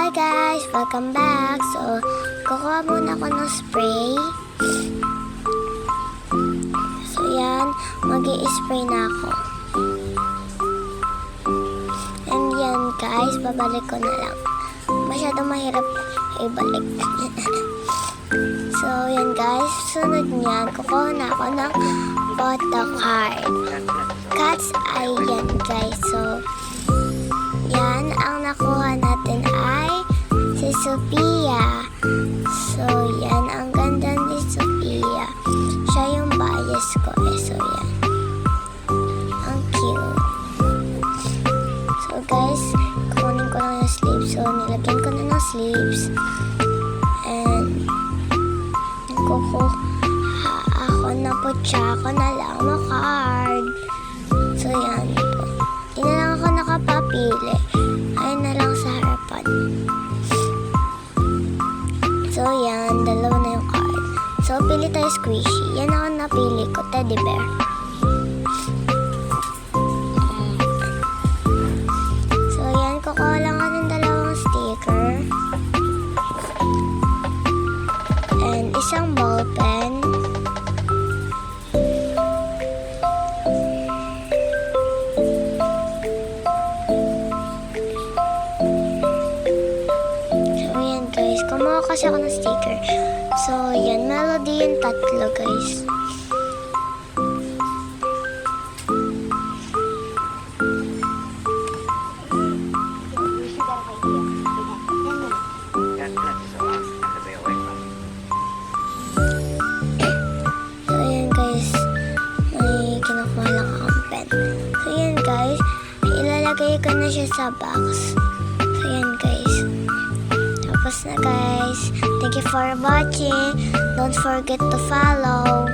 Hi guys! Welcome back! So, kukuha muna ako ng spray. So, yan. Mag-i-spray na ako. And yan guys, babalik ko na lang. Masyadong mahirap ibalik. So, yan guys. Sunod niyan, kukuha na ako ng photo card. Cat's eye yan guys. So, yan, ang nakuha natin ay si Sophia. So, yan, ang ganda ni Sophia. Siya yung bias ko. So, yan. Ang cute. So, guys, kukunin ko lang yung sleeves. So, nilagyan ko na ng sleeves. And, kukuha ako na po ako na lang mo card. So, yan po. Di na lang ako nakapapili. Ayun na lang sa harapan. So, yan. Dalawa na yung card. So, pili tayo squishy. Yan ako napili ko. Teddy bear. So, yan. Kukuha lang ako ng dalawang sticker. And isang ball pen. Kumuha kasi ako ng sticker. So, yan. Melody yung tatlo, guys. So, yan, guys. May kinukuha lang akong pen. So, yan, guys. Ilalagay ko na siya sa box. So, yan, guys. Tapos na guys. Thank you for watching. Don't forget to follow.